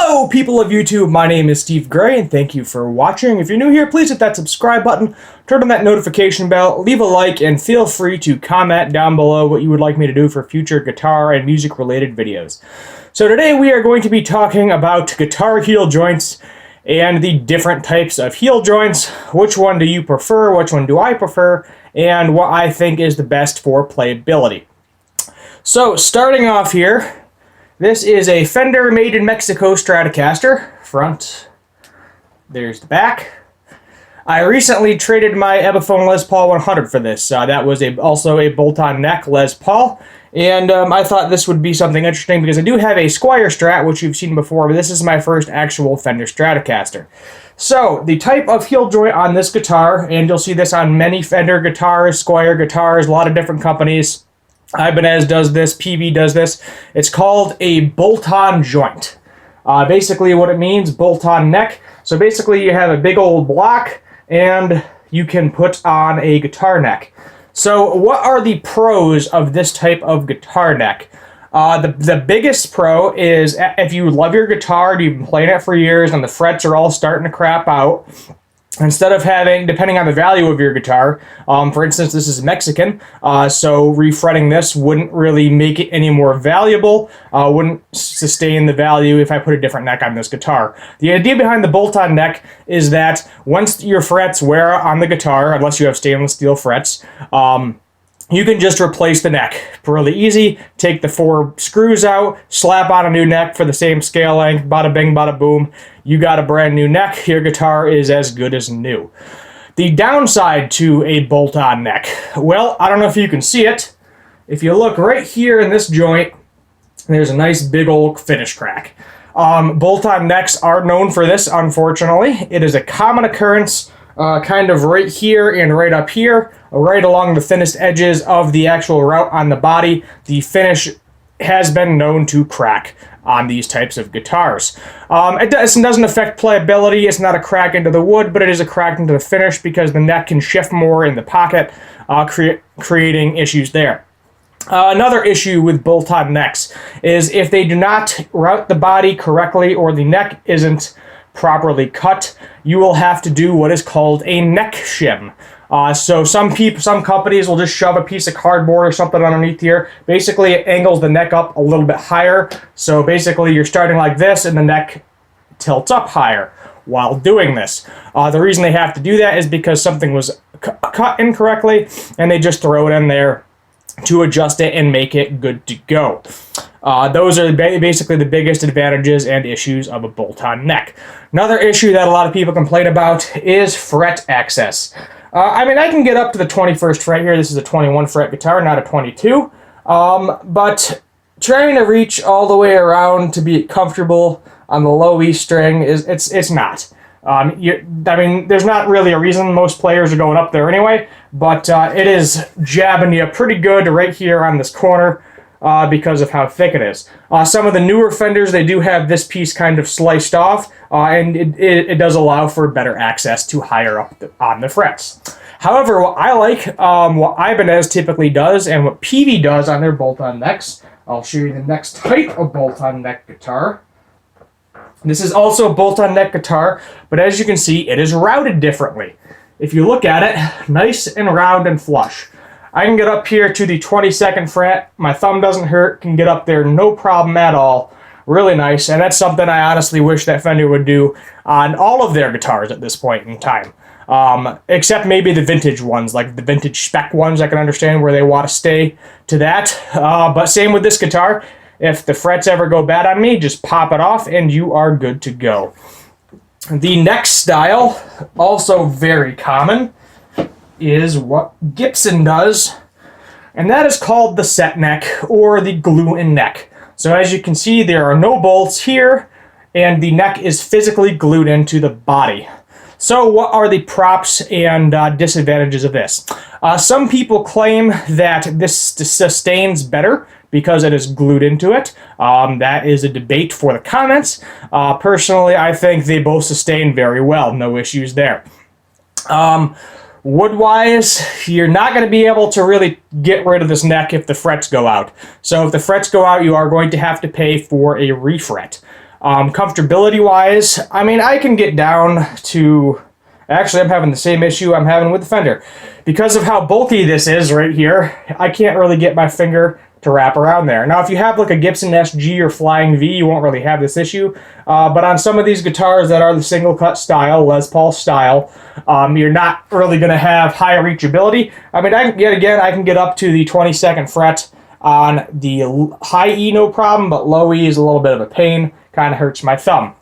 Hello, people of YouTube. My name is Steve Gray, and thank you for watching. If you're new here, please hit that subscribe button, turn on that notification bell, leave a like, and feel free to comment down below what you would like me to do for future guitar and music-related videos. So today we are going to be talking about guitar heel joints and the different types of heel joints. Which one do you prefer? Which one do I prefer? And what I think is the best for playability. So starting off here, this is a Fender Made in Mexico Stratocaster. Front. There's the back. I recently traded my Epiphone Les Paul 100 for this. That was also a bolt-on neck Les Paul. And I thought this would be something interesting because I do have a Squier Strat, which you've seen before, but this is my first actual Fender Stratocaster. So, the type of heel joint on this guitar, and you'll see this on many Fender guitars, Squier guitars, a lot of different companies. Ibanez does this, PV does this. It's called a bolt-on joint. Basically what it means, bolt-on neck. So basically you have a big old block and you can put on a guitar neck. So what are the pros of this type of guitar neck? The biggest pro is if you love your guitar and you've been playing it for years and the frets are all starting to crap out, instead of having, depending on the value of your guitar, for instance, this is Mexican, so refretting this wouldn't really make it any more valuable, wouldn't sustain the value if I put a different neck on this guitar. The idea behind the bolt-on neck is that once your frets wear on the guitar, unless you have stainless steel frets, you can just replace the neck. Really easy. Take the 4 screws out, slap on a new neck for the same scale length, bada bing, bada boom. You got a brand new neck. Your guitar is as good as new. The downside to a bolt-on neck. Well, I don't know if you can see it. If you look right here in this joint, there's a nice big old finish crack. Bolt-on necks are known for this, unfortunately. It is a common occurrence kind of right here and right up here, right along the thinnest edges of the actual route on the body. The finish has been known to crack on these types of guitars. It doesn't affect playability. It's not a crack into the wood, but it is a crack into the finish because the neck can shift more in the pocket, creating issues there. Another issue with bolt-on necks is if they do not route the body correctly or the neck isn't properly cut, you will have to do what is called a neck shim. So some companies will just shove a piece of cardboard or something underneath here. Basically, it angles the neck up a little bit higher. So basically, you're starting like this, and the neck tilts up higher while doing this. The reason they have to do that is because something was cut incorrectly, and they just throw it in there to adjust it and make it good to go. Those are basically the biggest advantages and issues of a bolt-on neck. Another issue that a lot of people complain about is fret access. I mean, I can get up to the 21st fret here. This is a 21 fret guitar, not a 22. But trying to reach all the way around to be comfortable on the low E string it's not. I mean, there's not really a reason. Most players are going up there anyway, but it is jabbing you pretty good right here on this corner because of how thick it is. Some of the newer Fenders, they do have this piece kind of sliced off, and it does allow for better access to higher up on the frets. However, what I like, what Ibanez typically does, and what PV does on their bolt-on necks, I'll show you the next type of bolt-on neck guitar. This is also a bolt-on neck guitar, but as you can see, it is routed differently. If you look at it, nice and round and flush. I can get up here to the 22nd fret. My thumb doesn't hurt, can get up there no problem at all. Really nice, and that's something I honestly wish that Fender would do on all of their guitars at this point in time. Except maybe the vintage ones, like the vintage spec ones, I can understand where they want to stay to that. But same with this guitar. If the frets ever go bad on me, just pop it off and you are good to go. The next style, also very common, is what Gibson does, and that is called the set neck or the glue-in neck. So as you can see, there are no bolts here, and the neck is physically glued into the body. So what are the props and disadvantages of this? Some people claim that this sustains better because it is glued into it. That is a debate for the comments. Personally, I think they both sustain very well. No issues there. Wood-wise, you're not going to be able to really get rid of this neck if the frets go out. So if the frets go out, you are going to have to pay for a refret. Comfortability wise, I mean, I can get down to, actually I'm having the same issue I'm having with the Fender. Because of how bulky this is right here, I can't really get my finger to wrap around there. Now, if you have like a Gibson SG or Flying V, you won't really have this issue. But on some of these guitars that are the single cut style, Les Paul style, you're not really going to have high reachability. I mean, I can get up to the 22nd fret on the high E, no problem, but low E is a little bit of a pain. Kind of hurts my thumb.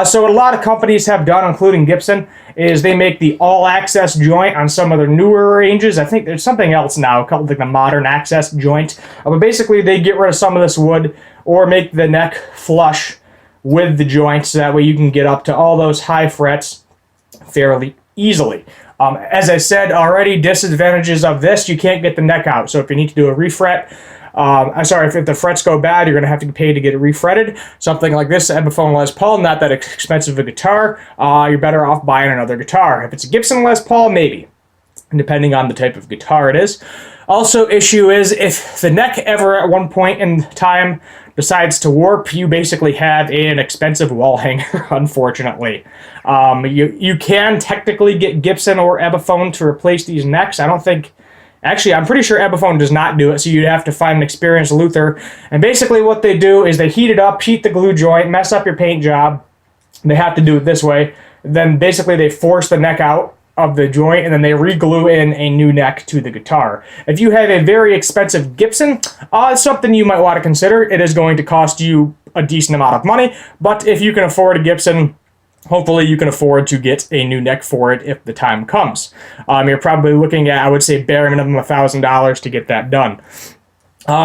So what a lot of companies have done, including Gibson, is they make the all-access joint on some of their newer ranges. I think there's something else now called like the modern access joint. But basically, they get rid of some of this wood or make the neck flush with the joint, so that way you can get up to all those high frets fairly easily. As I said already, disadvantages of this, you can't get the neck out. So if you need to do a refret, if the frets go bad, you're going to have to pay to get it refretted. Something like this Epiphone Les Paul, not that expensive a guitar, you're better off buying another guitar. If it's a Gibson Les Paul, maybe, depending on the type of guitar it is. Also, issue is if the neck ever at one point in time decides to warp, you basically have an expensive wall hanger, unfortunately. You can technically get Gibson or Epiphone to replace these necks. Actually, I'm pretty sure Epiphone does not do it, so you'd have to find an experienced luthier. And basically what they do is they heat it up, heat the glue joint, mess up your paint job. They have to do it this way. Then basically they force the neck out of the joint, and then they re-glue in a new neck to the guitar. If you have a very expensive Gibson, it's something you might want to consider. It is going to cost you a decent amount of money, but if you can afford a Gibson, hopefully you can afford to get a new neck for it if the time comes. You're probably looking at, I would say, bare minimum $1,000 to get that done.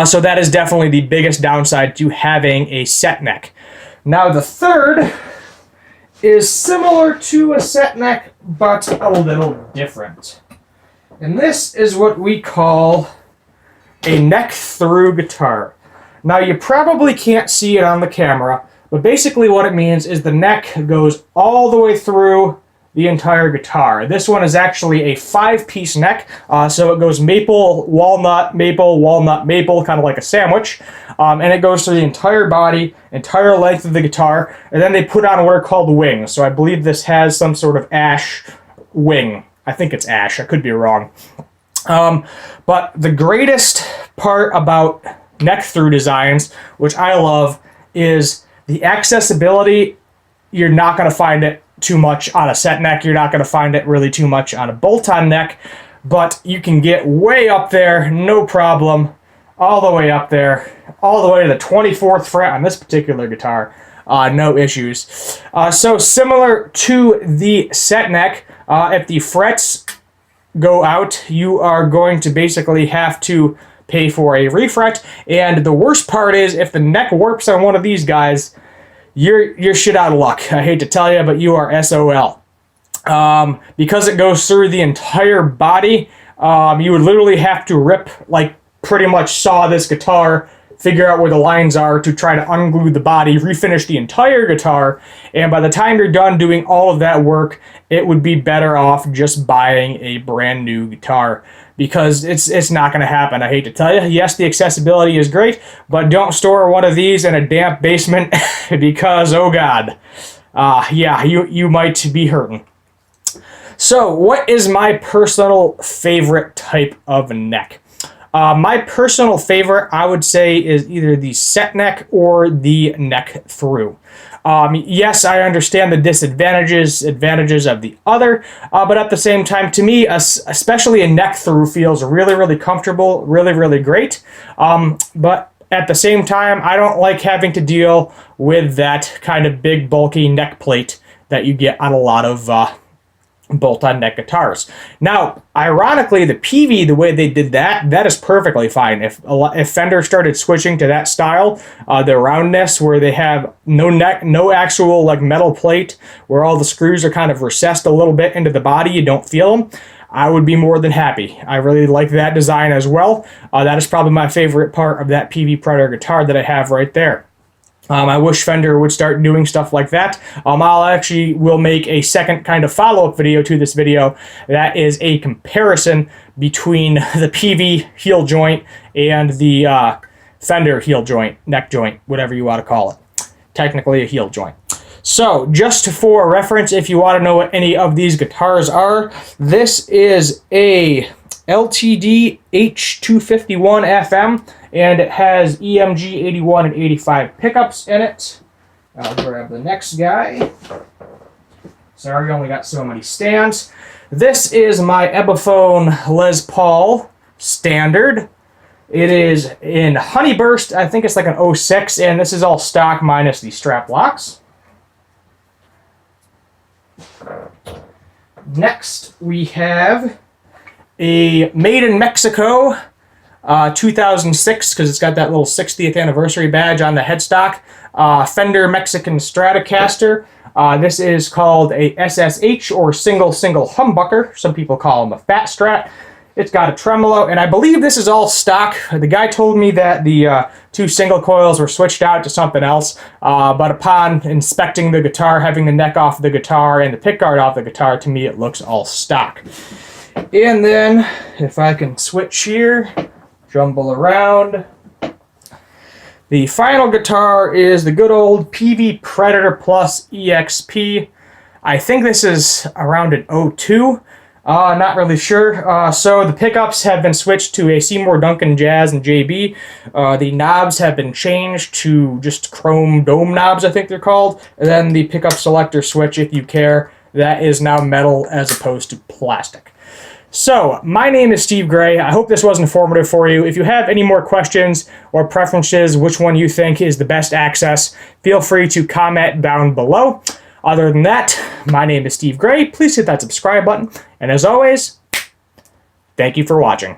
So that is definitely the biggest downside to having a set neck. Now the third is similar to a set neck, but a little different. And this is what we call a neck-through guitar. Now you probably can't see it on the camera, but basically what it means is the neck goes all the way through the entire guitar. This one is actually a 5-piece neck, so it goes maple, walnut, maple, kind of like a sandwich, and it goes through the entire body, entire length of the guitar, and then they put on what are called wings. So I believe this has some sort of ash wing. I think it's ash. I could be wrong. But the greatest part about neck-through designs, which I love, is the accessibility. You're not going to find it too much on a set neck. You're not going to find it really too much on a bolt-on neck, but you can get way up there, no problem, all the way up there, all the way to the 24th fret on this particular guitar, no issues. So similar to the set neck, if the frets go out, you are going to basically have to pay for a refret, and the worst part is if the neck warps on one of these guys, you're shit out of luck. I hate to tell you, but you are SOL. Because it goes through the entire body, you would literally have to rip, like pretty much saw this guitar, figure out where the lines are to try to unglue the body, refinish the entire guitar, and by the time you're done doing all of that work, it would be better off just buying a brand new guitar, because it's not going to happen. I hate to tell you. Yes, the accessibility is great, but don't store one of these in a damp basement because, oh God, yeah, you might be hurting. So what is my personal favorite type of neck? My personal favorite, I would say, is either the set neck or the neck through. Yes, I understand the advantages of the other, but at the same time, to me, especially a neck through feels really, really comfortable, really, really great. But at the same time, I don't like having to deal with that kind of big, bulky neck plate that you get on a lot of bolt-on neck guitars. Now, ironically, the PV, the way they did that is perfectly fine. If Fender started switching to that style, the roundness where they have no neck, no actual like metal plate, where all the screws are kind of recessed a little bit into the body, you don't feel them, I would be more than happy. I really like that design as well. That is probably my favorite part of that PV Predator guitar that I have right there. I wish Fender would start doing stuff like that. Will make a second kind of follow-up video to this video that is a comparison between the PV heel joint and the Fender heel joint, neck joint, whatever you want to call it. technically a heel joint. So, just for reference, if you want to know what any of these guitars are, this is a LTD H251 FM, and it has EMG 81 and 85 pickups in it. I'll grab the next guy. Sorry, only got so many stands. This is my Epiphone Les Paul Standard. It is in Honeyburst. I think it's like an 06, and this is all stock minus the strap locks. Next, we have a Made in Mexico 2006, because it's got that little 60th anniversary badge on the headstock. Fender Mexican Stratocaster. This is called a SSH, or single humbucker. Some people call them a fat strat. It's got a tremolo, and I believe this is all stock. The guy told me that the two single coils were switched out to something else, but upon inspecting the guitar, having the neck off the guitar and the pickguard off the guitar, to me it looks all stock. And then, if I can switch here, jumble around. The final guitar is the good old Peavey Predator Plus EXP. I think this is around an 02. Not really sure. So the pickups have been switched to a Seymour Duncan Jazz and JB. The knobs have been changed to just chrome dome knobs, I think they're called. And then the pickup selector switch, if you care, that is now metal as opposed to plastic. So, my name is Steve Gray. I hope this was informative for you. If you have any more questions or preferences, which one you think is the best access, feel free to comment down below. Other than that, my name is Steve Gray. Please hit that subscribe button. And as always, thank you for watching.